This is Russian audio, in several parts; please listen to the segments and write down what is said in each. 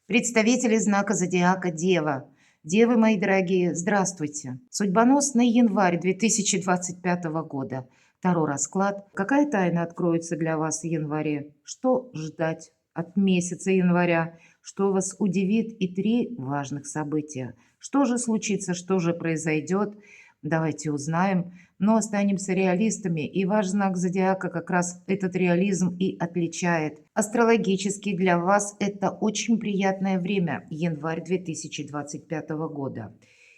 Представители знака зодиака Дева. Девы, мои дорогие, здравствуйте. Судьбоносный январь 2025 года. Таро расклад. Какая тайна откроется для вас в январе? Что ждать от месяца января? Что вас удивит? И три важных события. Что же случится, что же произойдет? Давайте узнаем. Но останемся реалистами, и ваш знак зодиака как раз этот реализм и отличает. Астрологически для вас это очень приятное время, январь 2025 года.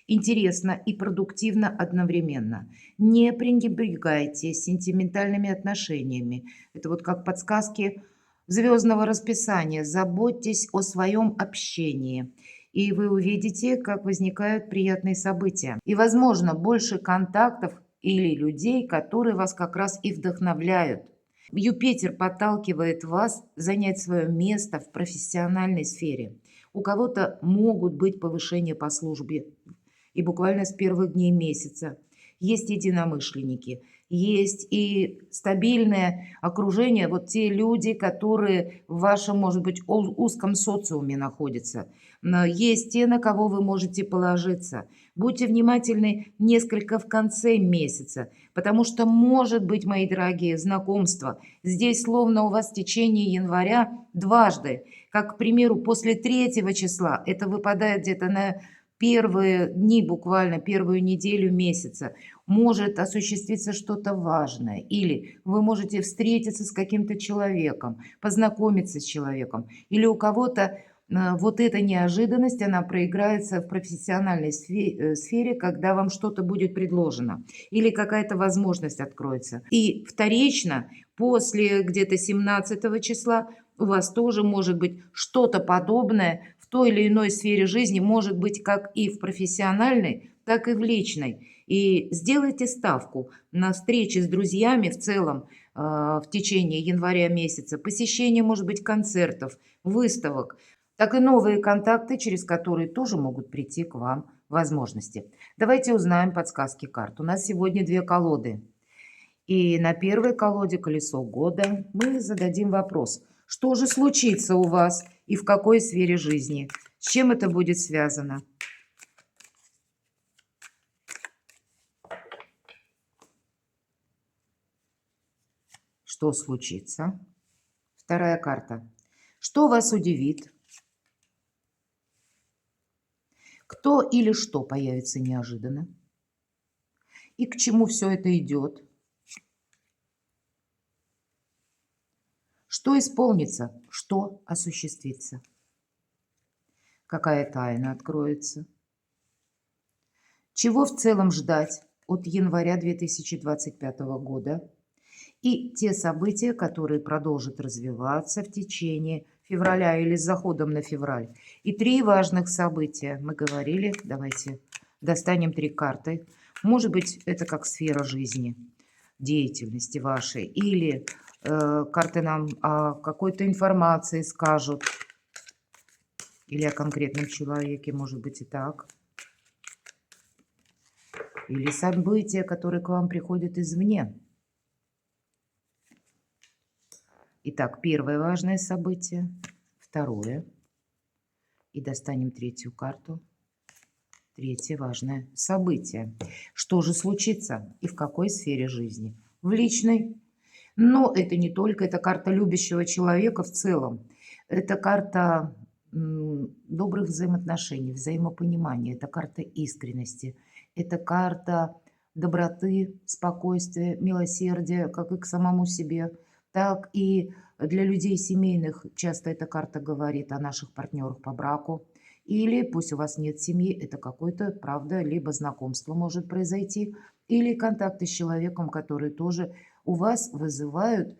Интересно и продуктивно одновременно. Не пренебрегайте сентиментальными отношениями. Это вот как подсказки звездного расписания. Заботьтесь о своем общении. И вы увидите, как возникают приятные события. И, возможно, больше контактов или людей, которые вас как раз и вдохновляют. Юпитер подталкивает вас занять свое место в профессиональной сфере. У кого-то могут быть повышения по службе, и буквально с первых дней месяца. Есть единомышленники, есть и стабильное окружение, вот те люди, которые в вашем, может быть, узком социуме находятся. Но есть те, на кого вы можете положиться. Будьте внимательны несколько в конце месяца, потому что, может быть, мои дорогие, знакомства здесь словно у вас в течение января дважды. Как, к примеру, после 3 числа, это выпадает где-то на первые дни, буквально первую неделю месяца, может осуществиться что-то важное. Или вы можете встретиться с каким-то человеком, познакомиться с человеком. Или у кого-то вот эта неожиданность, она проиграется в профессиональной сфере, когда вам что-то будет предложено. Или какая-то возможность откроется. И вторично, после где-то 17 числа, у вас тоже может быть что-то подобное в той или иной сфере жизни, может быть как и в профессиональной, так и в личной. И сделайте ставку на встречи с друзьями в целом в течение января месяца, посещение, может быть, концертов, выставок, так и новые контакты, через которые тоже могут прийти к вам возможности. Давайте узнаем подсказки карт. У нас сегодня две колоды. И на первой колоде колесо года мы зададим вопрос. Что же случится у вас и в какой сфере жизни? С чем это будет связано? Что случится? Вторая карта. Что вас удивит? Кто или что появится неожиданно? И к чему все это идет? Что исполнится? Что осуществится? Какая тайна откроется? Чего в целом ждать от января 2025 года? И те события, которые продолжат развиваться в течение февраля или с заходом на февраль. И три важных события. Мы говорили, давайте достанем три карты. Может быть, это как сфера жизни, деятельности вашей. Или карты нам о какой-то информации скажут. Или о конкретном человеке, может быть и так. Или события, которые к вам приходят извне. Итак, первое важное событие, второе. И достанем третью карту. Третье важное событие. Что же случится и в какой сфере жизни? В личной. Но это не только, это карта любящего человека в целом. Это карта добрых взаимоотношений, взаимопонимания. Это карта искренности. Это карта доброты, спокойствия, милосердия, как и к самому себе, так и для людей семейных. Часто эта карта говорит о наших партнерах по браку. Или пусть у вас нет семьи, это какое-то, правда, либо знакомство может произойти, или контакты с человеком, который тоже у вас вызывают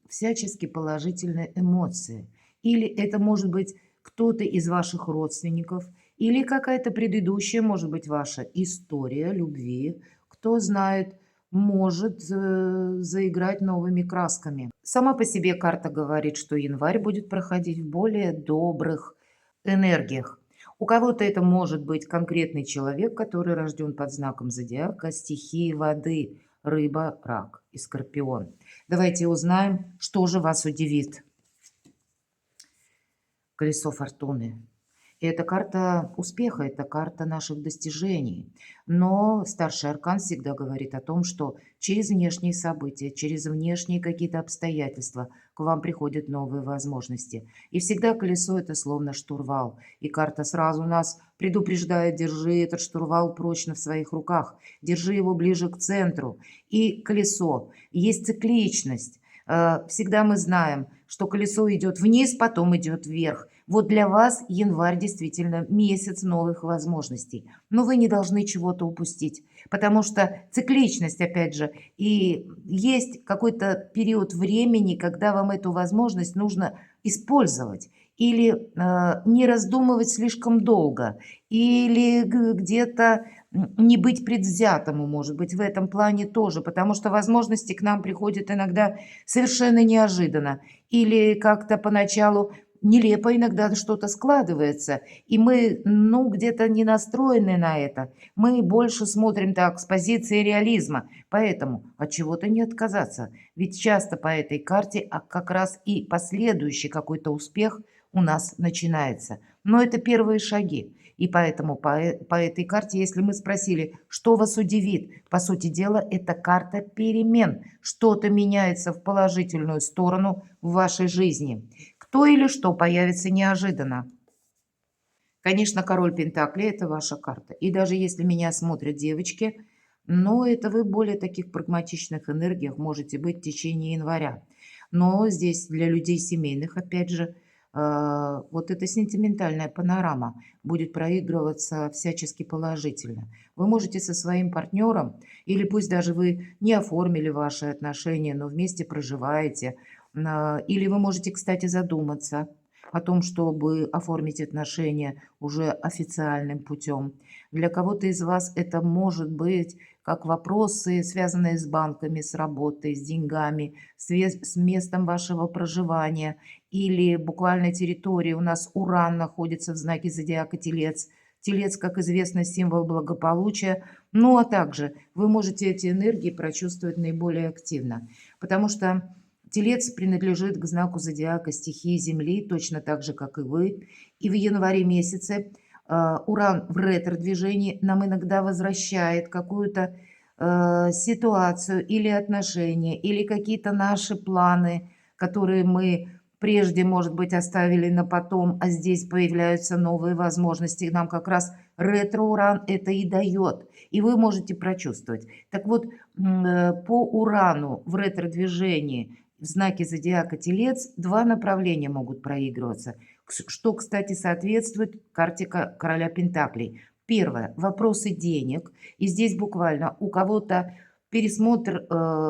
всячески положительные эмоции. Или это может быть кто-то из ваших родственников, или какая-то предыдущая, может быть, ваша история любви. Кто знает, может заиграть новыми красками. Сама по себе карта говорит, что январь будет проходить в более добрых энергиях. У кого-то это может быть конкретный человек, который рожден под знаком зодиака, стихии воды, рыба, рак и скорпион. Давайте узнаем, что же вас удивит. Колесо фортуны. И это карта успеха, это карта наших достижений. Но старший аркан всегда говорит о том, что через внешние события, через внешние какие-то обстоятельства к вам приходят новые возможности. И всегда колесо это словно штурвал. И карта сразу нас предупреждает: держи этот штурвал прочно в своих руках, держи его ближе к центру. И колесо, есть цикличность. Всегда мы знаем, что колесо идет вниз, потом идет вверх. Вот для вас январь действительно месяц новых возможностей. Но вы не должны чего-то упустить, потому что цикличность, опять же, и есть какой-то период времени, когда вам эту возможность нужно использовать или не раздумывать слишком долго, или где-то не быть предвзятому, может быть, в этом плане тоже, потому что возможности к нам приходят иногда совершенно неожиданно или как-то поначалу нелепо иногда что-то складывается, и мы, ну, где-то не настроены на это. Мы больше смотрим так с позиции реализма, поэтому от чего-то не отказаться. Ведь часто по этой карте как раз и последующий какой-то успех у нас начинается. Но это первые шаги. И поэтому по этой карте, если мы спросили, что вас удивит, по сути дела, это карта перемен. Что-то меняется в положительную сторону в вашей жизни. Кто или что появится неожиданно. Конечно, король Пентаклей– это ваша карта. И даже если меня смотрят девочки, но это вы более таких прагматичных энергиях можете быть в течение января. Но здесь для людей семейных, опять же, вот эта сентиментальная панорама будет проигрываться всячески положительно. Вы можете со своим партнером, или пусть даже вы не оформили ваши отношения, но вместе проживаете, или вы можете, кстати, задуматься о том, чтобы оформить отношения уже официальным путем. Для кого-то из вас это может быть как вопросы, связанные с банками, с работой, с деньгами, с местом вашего проживания или буквально территории. У нас Уран находится в знаке зодиака Телец. Телец, как известно, символ благополучия. Ну а также вы можете эти энергии прочувствовать наиболее активно, потому что Телец принадлежит к знаку зодиака стихии Земли, точно так же, как и вы. И в январе месяце Уран в ретро-движении нам иногда возвращает какую-то ситуацию или отношения, или какие-то наши планы, которые мы прежде, может быть, оставили на потом, а здесь появляются новые возможности. Нам как раз ретро-уран это и дает, и вы можете прочувствовать. Так вот, по урану в ретро-движении в знаке зодиака Телец два направления могут проигрываться, что, кстати, соответствует карте короля Пентаклей. Первое– вопросы денег. И здесь буквально у кого-то пересмотр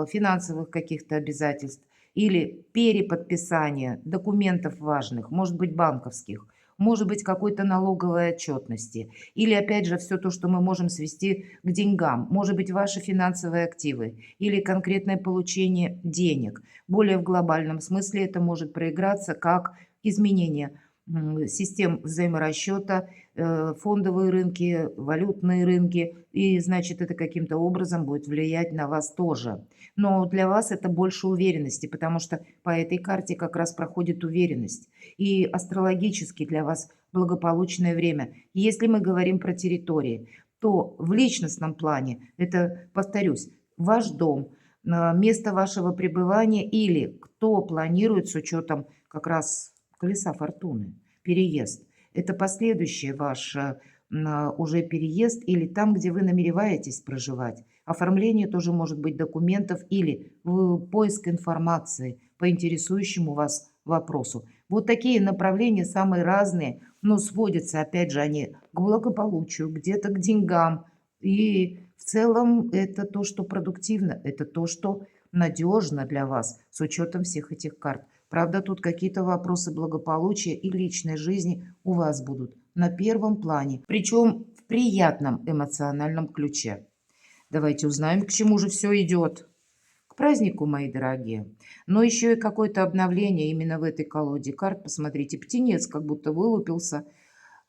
финансовых каких-то обязательств или переподписание документов важных, может быть, банковских, может быть, какой-то налоговой отчетности. Или, опять же, все то, что мы можем свести к деньгам. Может быть, ваши финансовые активы или конкретное получение денег. Более в глобальном смысле это может проиграться как изменение систем взаиморасчета, фондовые рынки, валютные рынки, и значит это каким-то образом будет влиять на вас тоже. Но для вас это больше уверенности, потому что по этой карте как раз проходит уверенность. И астрологически для вас благополучное время. Если мы говорим про территории, то в личностном плане, это, повторюсь, ваш дом, место вашего пребывания или кто планирует с учетом как раз колеса фортуны, переезд. Это последующий ваш уже переезд или там, где вы намереваетесь проживать. Оформление тоже может быть документов или поиск информации по интересующему вас вопросу. Вот такие направления самые разные, но сводятся, опять же, они к благополучию, где-то к деньгам. И в целом это то, что продуктивно, это то, что надежно для вас с учетом всех этих карт. Правда, тут какие-то вопросы благополучия и личной жизни у вас будут на первом плане, причем в приятном эмоциональном ключе. Давайте узнаем, к чему же все идет. К празднику, мои дорогие. Но еще и какое-то обновление именно в этой колоде карт. Посмотрите, птенец как будто вылупился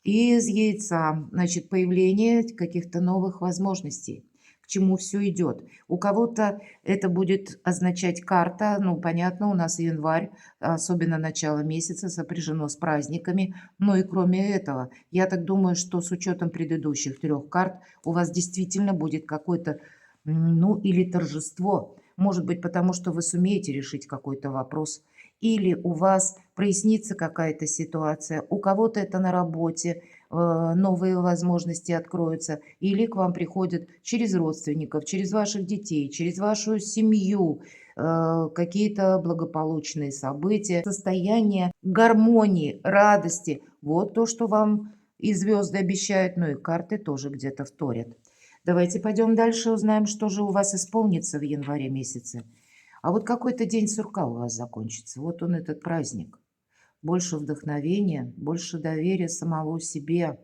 из яйца. Значит, появление каких-то новых возможностей. к чему все идет. У кого-то это будет означать карта, ну, понятно, у нас январь, особенно начало месяца, сопряжено с праздниками. Но и кроме этого, я так думаю, что с учетом предыдущих 3 карт у вас действительно будет какое-то, ну, или торжество. Может быть, потому что вы сумеете решить какой-то вопрос, или у вас прояснится какая-то ситуация, у кого-то это на работе, новые возможности откроются, или к вам приходят через родственников, через ваших детей, через вашу семью, какие-то благополучные события, состояние гармонии, радости. Вот то, что вам и звезды обещают, ну и карты тоже где-то вторят. Давайте пойдем дальше, узнаем, что же у вас исполнится в январе месяце. А вот какой-то день сурка у вас закончится. Вот он, этот праздник. Больше вдохновения, больше доверия самого себе,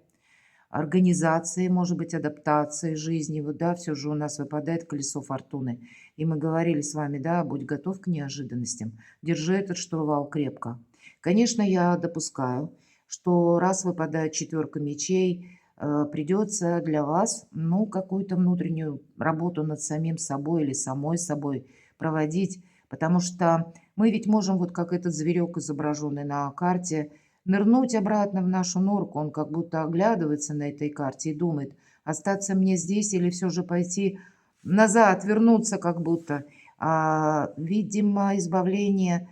организации, может быть, адаптации жизни. Вот, да, все же у нас выпадает колесо фортуны. И мы говорили с вами, да, будь готов к неожиданностям. Держи этот штурвал крепко. Конечно, я допускаю, что раз выпадает 4 мечей, придется для вас, ну, какую-то внутреннюю работу над самим собой или самой собой проводить, потому что мы ведь можем, вот как этот зверек, изображенный на карте, нырнуть обратно в нашу норку. Он как будто оглядывается на этой карте и думает, остаться мне здесь или все же пойти назад, вернуться как будто. Видимо, избавление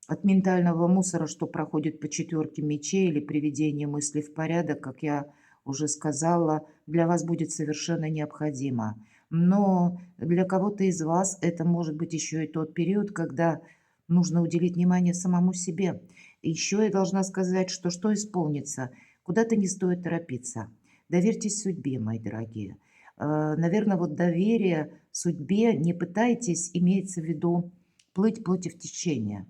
от ментального мусора, что проходит по 4 мечей или приведение мыслей в порядок, как я уже сказала, для вас будет совершенно необходимо. Но для кого-то из вас это может быть еще и тот период, когда нужно уделить внимание самому себе. Еще я должна сказать, что исполнится. Куда-то не стоит торопиться. Доверьтесь судьбе, мои дорогие. Наверное, вот доверие судьбе не пытайтесь, имеется в виду, плыть против течения.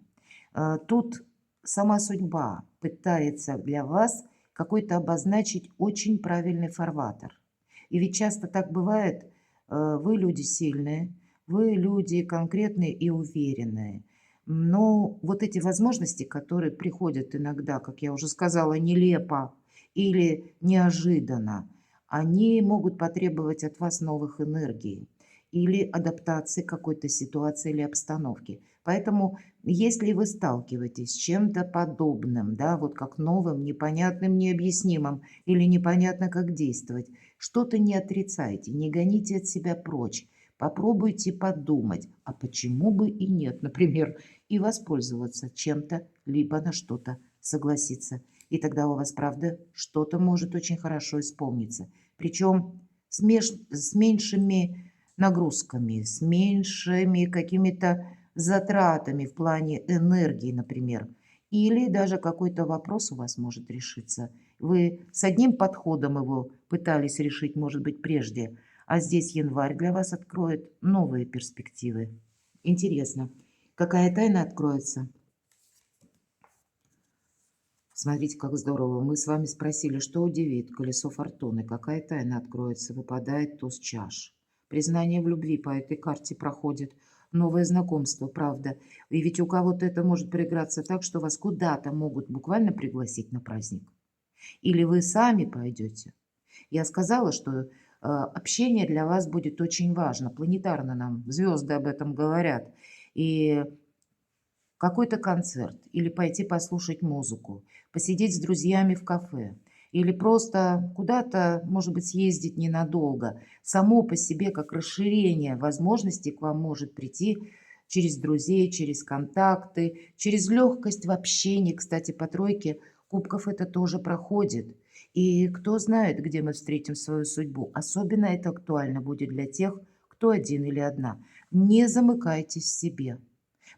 Тут сама судьба пытается для вас какой-то обозначить очень правильный фарватер. И ведь часто так бывает, вы люди сильные, вы люди конкретные и уверенные. Но вот эти возможности, которые приходят иногда, как я уже сказала, нелепо или неожиданно, они могут потребовать от вас новых энергий или адаптации к какой-то ситуации или обстановке. Поэтому если вы сталкиваетесь с чем-то подобным, да, вот как новым, непонятным, необъяснимым или непонятно как действовать, что-то не отрицайте, не гоните от себя прочь. Попробуйте подумать, а почему бы и нет, например, и воспользоваться чем-то, либо на что-то согласиться. И тогда у вас, правда, что-то может очень хорошо исполниться. Причем с меньшими нагрузками, с меньшими какими-то затратами в плане энергии, например. Или даже какой-то вопрос у вас может решиться. Вы с одним подходом его пытались решить, может быть, прежде, а здесь январь для вас откроет новые перспективы. Интересно, какая тайна откроется? Смотрите, как здорово. Мы с вами спросили, что удивит колесо фортуны, какая тайна откроется, выпадает туз чаш. Признание в любви по этой карте проходит. Новое знакомство, правда. И ведь у кого-то это может проиграться так, что вас куда-то могут буквально пригласить на праздник. Или вы сами пойдете. Я сказала, что общение для вас будет очень важно. Планетарно нам звезды об этом говорят. И какой-то концерт, или пойти послушать музыку, посидеть с друзьями в кафе, или просто куда-то, может быть, съездить ненадолго. Само по себе, как расширение возможностей к вам может прийти через друзей, через контакты, через легкость в общении. Кстати, по тройке кубков это тоже проходит. И кто знает, где мы встретим свою судьбу. Особенно это актуально будет для тех, кто один или одна. Не замыкайтесь в себе,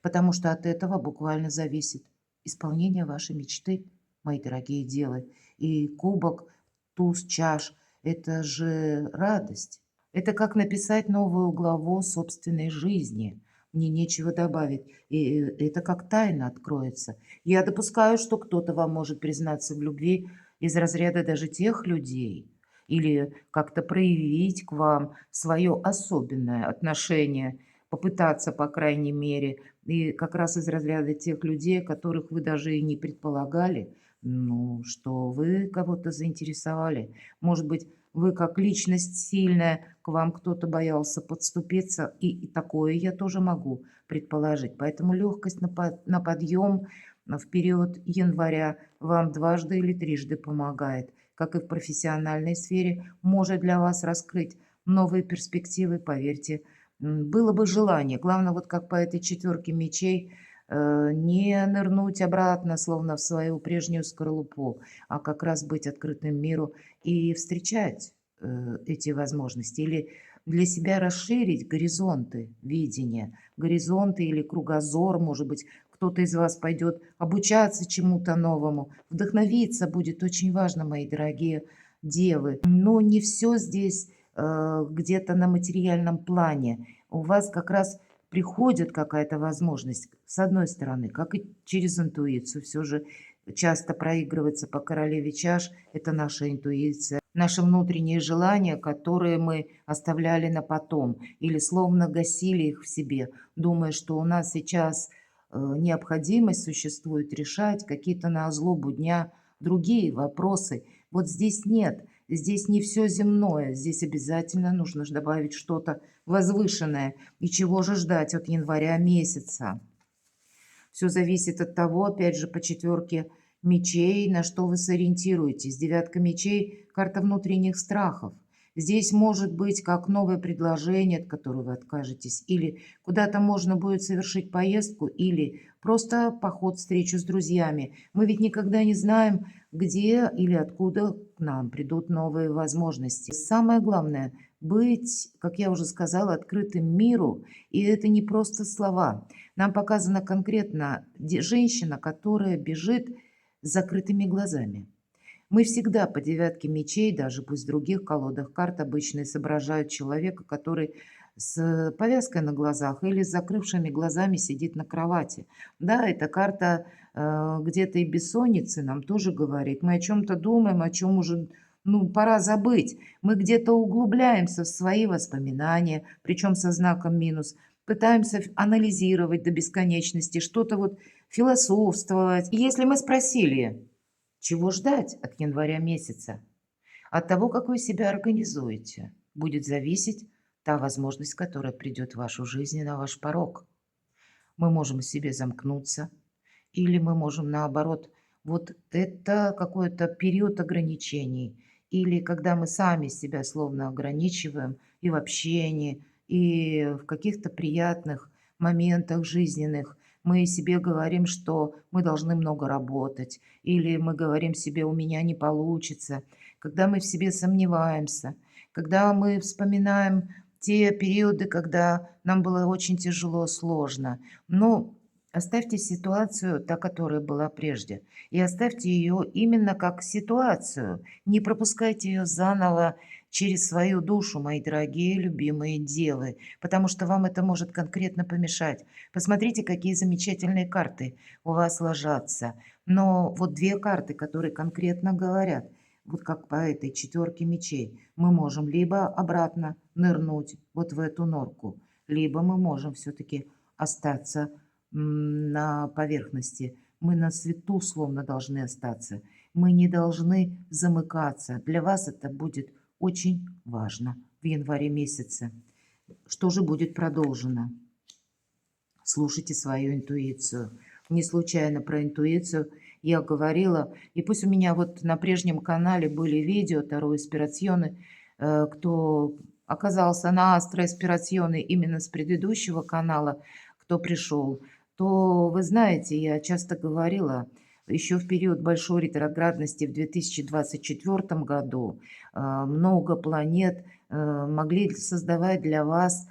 потому что от этого буквально зависит исполнение вашей мечты, мои дорогие девы. И кубок, туз, чаш– это же радость. Это как написать новую главу собственной жизни. Мне нечего добавить. И это как тайна откроется. Я допускаю, что кто-то вам может признаться в любви из разряда даже тех людей, или как-то проявить к вам свое особенное отношение, попытаться, по крайней мере, и как раз из разряда тех людей, которых вы даже и не предполагали, ну, что вы кого-то заинтересовали. Может быть, вы как личность сильная, к вам кто-то боялся подступиться, и такое я тоже могу предположить. Поэтому легкость на подъем в период января вам дважды или трижды помогает, как и в профессиональной сфере, может для вас раскрыть новые перспективы, поверьте. Было бы желание, главное, вот как по этой четверке мечей, не нырнуть обратно, словно в свою прежнюю скорлупу, а как раз быть открытым миру и встречать эти возможности, или для себя расширить горизонты видения, горизонты или кругозор, может быть, кто-то из вас пойдет обучаться чему-то новому, вдохновиться будет очень важно, мои дорогие девы. Но не все здесь где-то на материальном плане. У вас как раз приходит какая-то возможность, с одной стороны, как и через интуицию, все же часто проигрывается по королеве чаш, это наша интуиция, наши внутренние желания, которые мы оставляли на потом или словно гасили их в себе, думая, что у нас сейчас необходимость существует решать какие-то на злобу дня другие вопросы. Вот здесь нет, здесь не все земное, здесь обязательно нужно добавить что-то возвышенное. И чего же ждать от января месяца? Все зависит от того, опять же, по четверке мечей, на что вы сориентируетесь. Девятка мечей – карта внутренних страхов. Здесь может быть как новое предложение, от которого вы откажетесь, или куда-то можно будет совершить поездку, или просто поход, встречу с друзьями. Мы ведь никогда не знаем, где или откуда к нам придут новые возможности. Самое главное – быть, как я уже сказала, открытым миру, и это не просто слова. Нам показана конкретно женщина, которая бежит с закрытыми глазами. Мы всегда по девятке мечей, даже пусть в других колодах карт, обычно изображают человека, который с повязкой на глазах или с закрывшими глазами сидит на кровати. Да, эта карта где-то и бессонницы нам тоже говорит. Мы о чем-то думаем, о чем уже пора забыть. Мы где-то углубляемся в свои воспоминания, причем со знаком минус. Пытаемся анализировать до бесконечности, что-то вот философствовать. И если мы спросили, чего ждать от января месяца? От того, как вы себя организуете, будет зависеть та возможность, которая придет в вашу жизнь и на ваш порог. Мы можем в себе замкнуться, или мы можем наоборот, вот это какой-то период ограничений, или когда мы сами себя словно ограничиваем и в общении, и в каких-то приятных моментах жизненных, мы себе говорим, что мы должны много работать, или мы говорим себе, у меня не получится, когда мы в себе сомневаемся, когда мы вспоминаем те периоды, когда нам было очень тяжело, сложно. Но оставьте ситуацию, та, которая была прежде, и оставьте ее именно как ситуацию. Не пропускайте ее заново через свою душу, мои дорогие, любимые девы, потому что вам это может конкретно помешать. Посмотрите, какие замечательные карты у вас ложатся. Но вот две карты, которые конкретно говорят, вот как по этой четверке мечей, мы можем либо обратно нырнуть вот в эту норку, либо мы можем все-таки остаться на поверхности. Мы на свету словно должны остаться. Мы не должны замыкаться. Для вас это будет очень важно в январе месяце. Что же будет продолжено? Слушайте свою интуицию. Не случайно про интуицию я говорила. И пусть у меня вот на прежнем канале были видео Таро Эспирационы, кто оказался на Астро Эспирационе именно с предыдущего канала, кто пришел, то вы знаете, я часто говорила, еще в период большой ретроградности в 2024 году много планет могли создавать для вас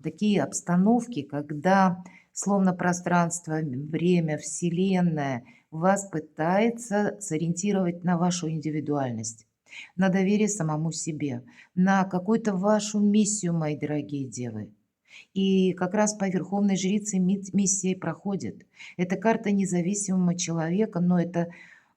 такие обстановки, когда словно пространство, время, Вселенная вас пытается сориентировать на вашу индивидуальность, на доверие самому себе, на какую-то вашу миссию, мои дорогие девы. И как раз по Верховной Жрице миссия проходит. Это карта независимого человека, но это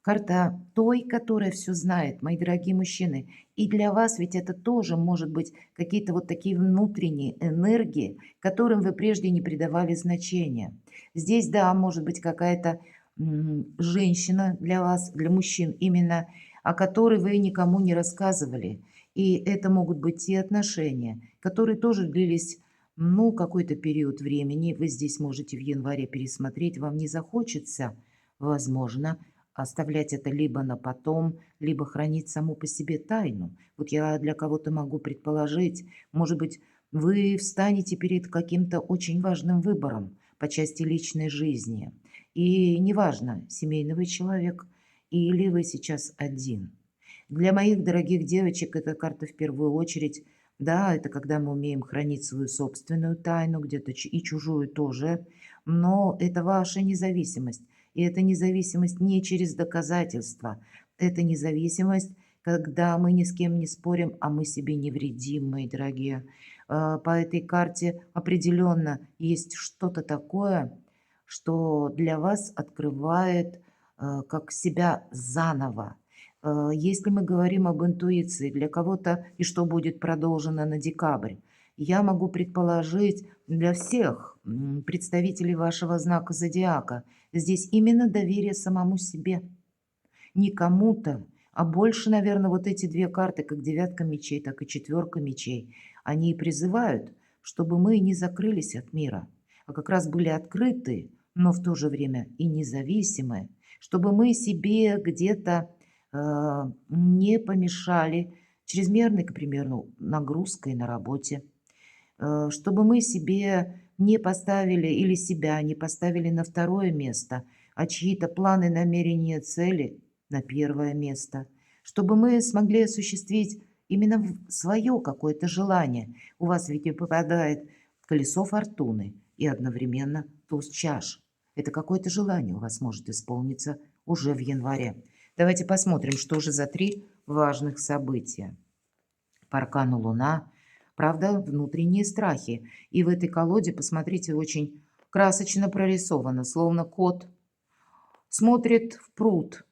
карта той, которая все знает, мои дорогие мужчины. И для вас ведь это тоже может быть какие-то вот такие внутренние энергии, которым вы прежде не придавали значения. Здесь, да, может быть какая-то женщина для вас, для мужчин именно, о которой вы никому не рассказывали. И это могут быть те отношения, которые тоже длились, ну, какой-то период времени. Вы здесь можете в январе пересмотреть, вам не захочется, возможно, оставлять это либо на потом, либо хранить саму по себе тайну. Вот я для кого-то могу предположить, может быть, вы встанете перед каким-то очень важным выбором по части личной жизни. И неважно, семейный вы человек или вы сейчас один. Для моих дорогих девочек эта карта в первую очередь, да, это когда мы умеем хранить свою собственную тайну, где-то и чужую тоже, но это ваша независимость. И эта независимость не через доказательства, это независимость, когда мы ни с кем не спорим, а мы себе не вредим, мои дорогие. По этой карте определенно есть что-то такое, что для вас открывает как себя заново. Если мы говорим об интуиции для кого-то и что будет продолжено на декабрь, я могу предположить для всех представителей вашего знака зодиака, здесь именно доверие самому себе, не кому-то, а больше, наверное, вот эти две карты, как девятка мечей, так и четверка мечей, они и призывают, чтобы мы не закрылись от мира, а как раз были открыты, но в то же время и независимы, чтобы мы себе где-то не помешали чрезмерной, к примеру, нагрузкой на работе, чтобы мы себе не поставили или себя не поставили на второе место, а чьи-то планы, намерения, цели на первое место, чтобы мы смогли осуществить именно свое какое-то желание. У вас ведь и попадает колесо фортуны и одновременно туз чаш. Это какое-то желание у вас может исполниться уже в январе. Давайте посмотрим, что же за три важных события. По аркану Луна, правда, внутренние страхи. И в этой колоде, посмотрите, очень красочно прорисовано, словно кот смотрит в пруд,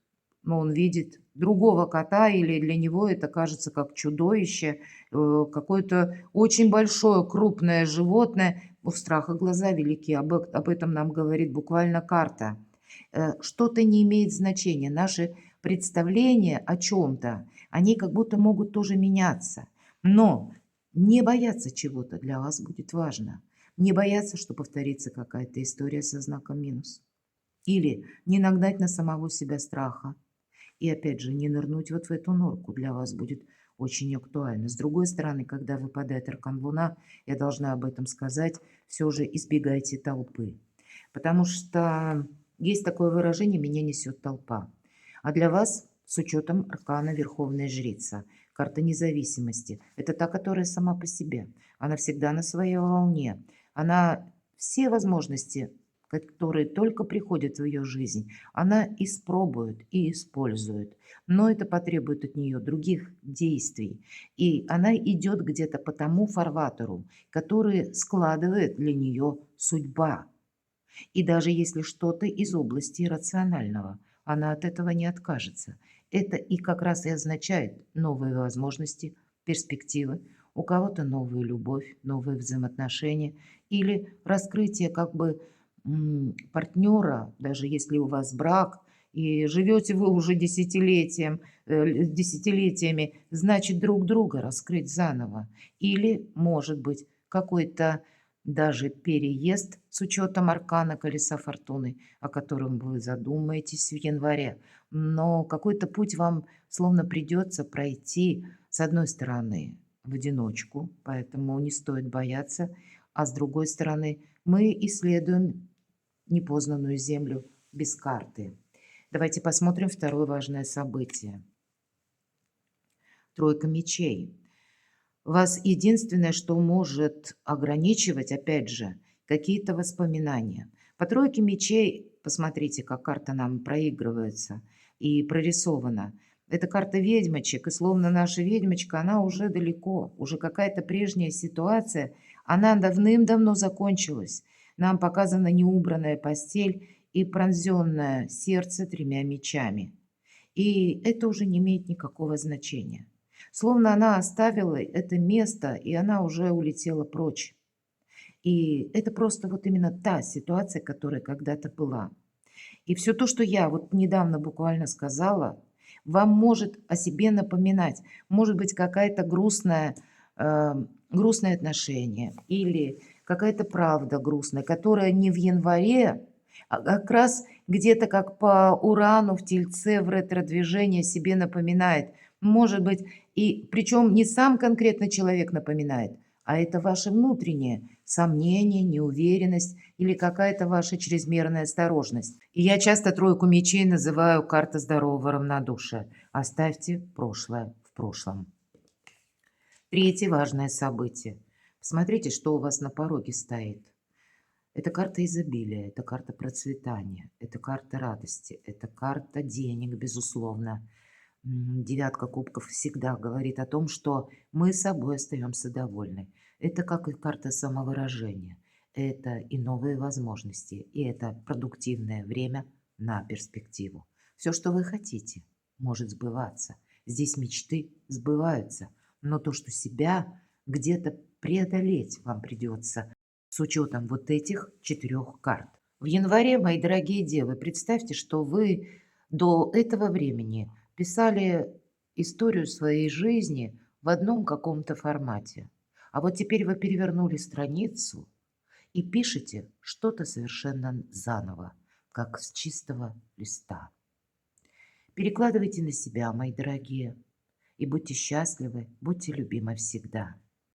но он видит другого кота, или для него это кажется как чудовище, какое-то очень большое, крупное животное. У страха глаза велики, об этом нам говорит буквально карта. Что-то не имеет значения. Наши представления о чем-то, они как будто могут тоже меняться. Но не бояться чего-то для вас будет важно. Не бояться, что повторится какая-то история со знаком минус. Или не нагнать на самого себя страха. И опять же, не нырнуть вот в эту норку для вас будет очень актуально. С другой стороны, когда выпадает аркан Луна, я должна об этом сказать, все же избегайте толпы. Потому что есть такое выражение «меня несет толпа». А для вас, с учетом аркана Верховная Жрица, карта независимости, это та, которая сама по себе. Она всегда на своей волне. Она все возможности, которые только приходят в ее жизнь, она испробует и использует. Но это потребует от нее других действий. И она идет где-то по тому фарватеру, который складывает для нее судьба. И даже если что-то из области рационального, она от этого не откажется. Это и как раз и означает новые возможности, перспективы, у кого-то новую любовь, новые взаимоотношения или раскрытие как бы партнера, даже если у вас брак, и живете вы уже десятилетиями, значит друг друга раскрыть заново. Или, может быть, какой-то даже переезд с учетом аркана колеса фортуны, о котором вы задумаетесь в январе. Но какой-то путь вам словно придется пройти, с одной стороны, в одиночку, поэтому не стоит бояться, а с другой стороны, мы исследуем непознанную землю без карты. Давайте посмотрим второе важное событие. Тройка мечей. Вас единственное, что может ограничивать, опять же, какие-то воспоминания. По тройке мечей, посмотрите, как карта нам проигрывается и прорисована. Это карта ведьмочек, и словно наша ведьмочка, она уже далеко, уже какая-то прежняя ситуация, она давным-давно закончилась. Нам показана неубранная постель и пронзенное сердце тремя мечами. И это уже не имеет никакого значения. Словно она оставила это место, и она уже улетела прочь. И это просто вот именно та ситуация, которая когда-то была. И все то, что я вот недавно буквально сказала, вам может о себе напоминать. Может быть, какая-то грустное отношение или какая-то правда грустная, которая не в январе, а как раз где-то как по Урану в Тельце в ретро-движении себе напоминает. Может быть, и причем не сам конкретно человек напоминает, а это ваше внутреннее сомнение, неуверенность или какая-то ваша чрезмерная осторожность. И я часто тройку мечей называю карта здорового равнодушия. Оставьте прошлое в прошлом. Третье важное событие. Посмотрите, что у вас на пороге стоит. Это карта изобилия, это карта процветания, это карта радости, это карта денег, безусловно. Девятка кубков всегда говорит о том, что мы собой остаемся довольны. Это как и карта самовыражения. Это и новые возможности, и это продуктивное время на перспективу. Все, что вы хотите, может сбываться. Здесь мечты сбываются, но то, что себя где-то преодолеть вам придется с учетом вот этих 4 карт. В январе, мои дорогие девы, представьте, что вы до этого времени писали историю своей жизни в одном каком-то формате. А вот теперь вы перевернули страницу и пишете что-то совершенно заново, как с чистого листа. Перекладывайте на себя, мои дорогие, и будьте счастливы, будьте любимы всегда.